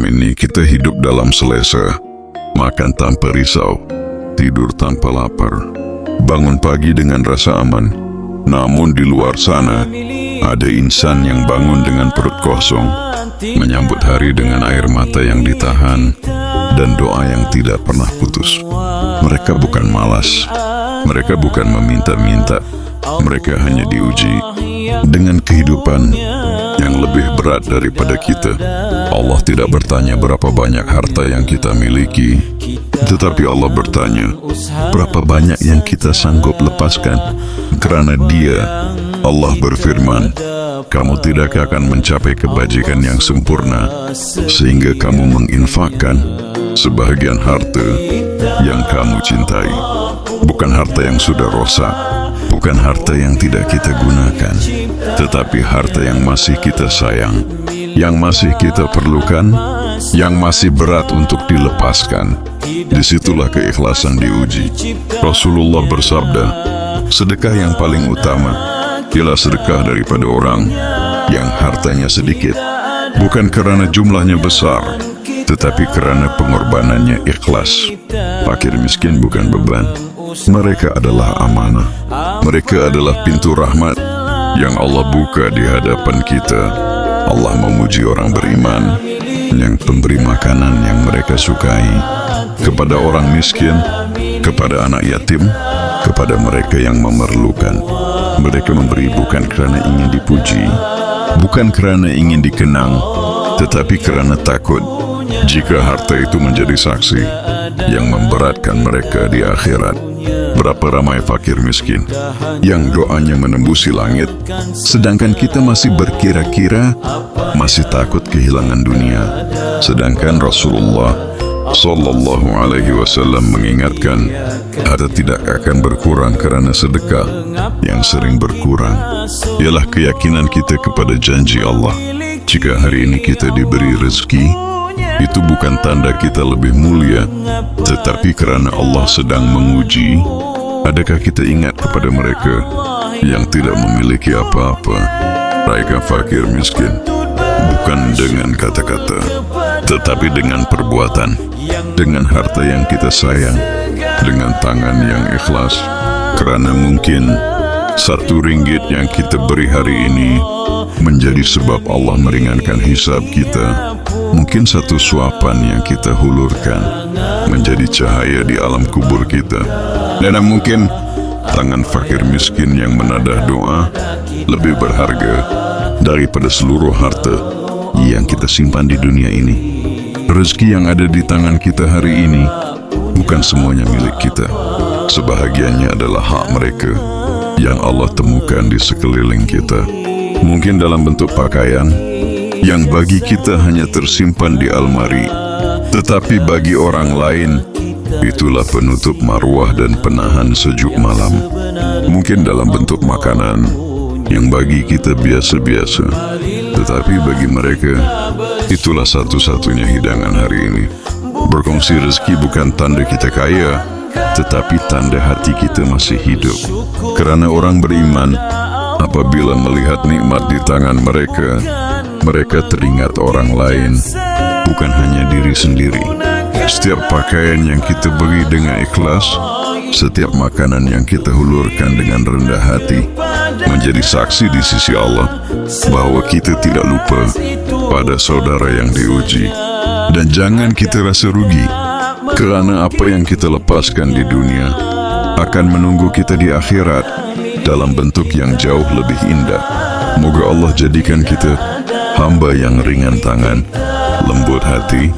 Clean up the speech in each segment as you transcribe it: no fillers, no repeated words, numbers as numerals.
malam ini kita hidup dalam selesa, makan tanpa risau, tidur tanpa lapar, bangun pagi dengan rasa aman. Namun di luar sana, ada insan yang bangun dengan perut kosong, menyambut hari dengan air mata yang ditahan, dan doa yang tidak pernah putus. Mereka bukan malas, mereka bukan meminta-minta, mereka hanya diuji dengan kehidupan yang lebih berat daripada kita. Allah tidak bertanya berapa banyak harta yang kita miliki, tetapi Allah bertanya berapa banyak yang kita sanggup lepaskan. Kerana Dia, Allah berfirman, kamu tidak akan mencapai kebajikan yang sempurna sehingga kamu menginfakkan sebahagian harta yang kamu cintai. Bukan harta yang sudah rosak, bukan harta yang tidak kita gunakan, tetapi harta yang masih kita sayang, yang masih kita perlukan, yang masih berat untuk dilepaskan. Disitulah keikhlasan diuji. Rasulullah bersabda, sedekah yang paling utama ialah sedekah daripada orang yang hartanya sedikit, bukan kerana jumlahnya besar, tetapi kerana pengorbanannya ikhlas. Fakir miskin bukan beban, mereka adalah amanah. Mereka adalah pintu rahmat yang Allah buka di hadapan kita. Allah memuji orang beriman yang pemberi makanan yang mereka sukai, kepada orang miskin, kepada anak yatim, kepada mereka yang memerlukan. Mereka memberi bukan kerana ingin dipuji, bukan kerana ingin dikenang, tetapi kerana takut jika harta itu menjadi saksi yang memberatkan mereka di akhirat. Berapa ramai fakir miskin yang doanya menembusi langit, sedangkan kita masih berkira-kira, masih takut kehilangan dunia. Sedangkan Rasulullah Sallallahu Alaihi Wasallam mengingatkan, harta tidak akan berkurang kerana sedekah yang sering berkurang. Ialah keyakinan kita kepada janji Allah. Jika hari ini kita diberi rezeki, itu bukan tanda kita lebih mulia, tetapi kerana Allah sedang menguji. Adakah kita ingat kepada mereka yang tidak memiliki apa-apa? Mereka fakir miskin, bukan dengan kata-kata, tetapi dengan perbuatan, dengan harta yang kita sayang, dengan tangan yang ikhlas. Kerana mungkin RM1 yang kita beri hari ini menjadi sebab Allah meringankan hisab kita. Mungkin satu suapan yang kita hulurkan menjadi cahaya di alam kubur kita. Dan mungkin tangan fakir miskin yang menadah doa lebih berharga daripada seluruh harta yang kita simpan di dunia ini. Rezeki yang ada di tangan kita hari ini bukan semuanya milik kita. Sebahagiannya adalah hak mereka yang Allah temukan di sekeliling kita. Mungkin dalam bentuk pakaian yang bagi kita hanya tersimpan di almari, tetapi bagi orang lain itulah penutup marwah dan penahan sejuk malam. Mungkin dalam bentuk makanan yang bagi kita biasa-biasa, tetapi bagi mereka itulah satu-satunya hidangan hari ini. Berkongsi rezeki bukan tanda kita kaya, tetapi tanda hati kita masih hidup. Kerana orang beriman, apabila melihat nikmat di tangan mereka, mereka teringat orang lain, bukan hanya diri sendiri. Setiap pakaian yang kita beri dengan ikhlas, setiap makanan yang kita hulurkan dengan rendah hati, menjadi saksi di sisi Allah bahawa kita tidak lupa pada saudara yang diuji. Dan jangan kita rasa rugi, kerana apa yang kita lepaskan di dunia akan menunggu kita di akhirat dalam bentuk yang jauh lebih indah. Moga Allah jadikan kita hamba yang ringan tangan, lembut hati,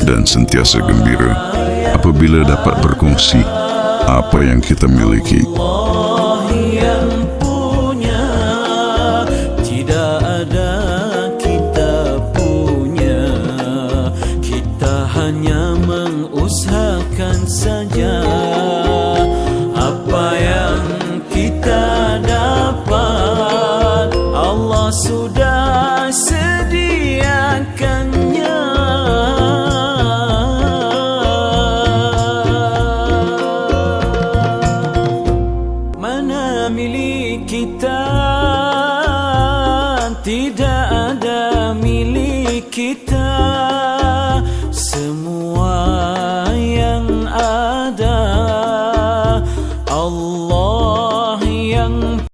dan sentiasa gembira apabila dapat berkongsi apa yang kita miliki. Allah yang punya, tidak ada kita punya. Kita hanya mengusahakan saja apa yang kita dapat. Allah sudah sediakannya. Mana milik kita, tidak ada milik kita.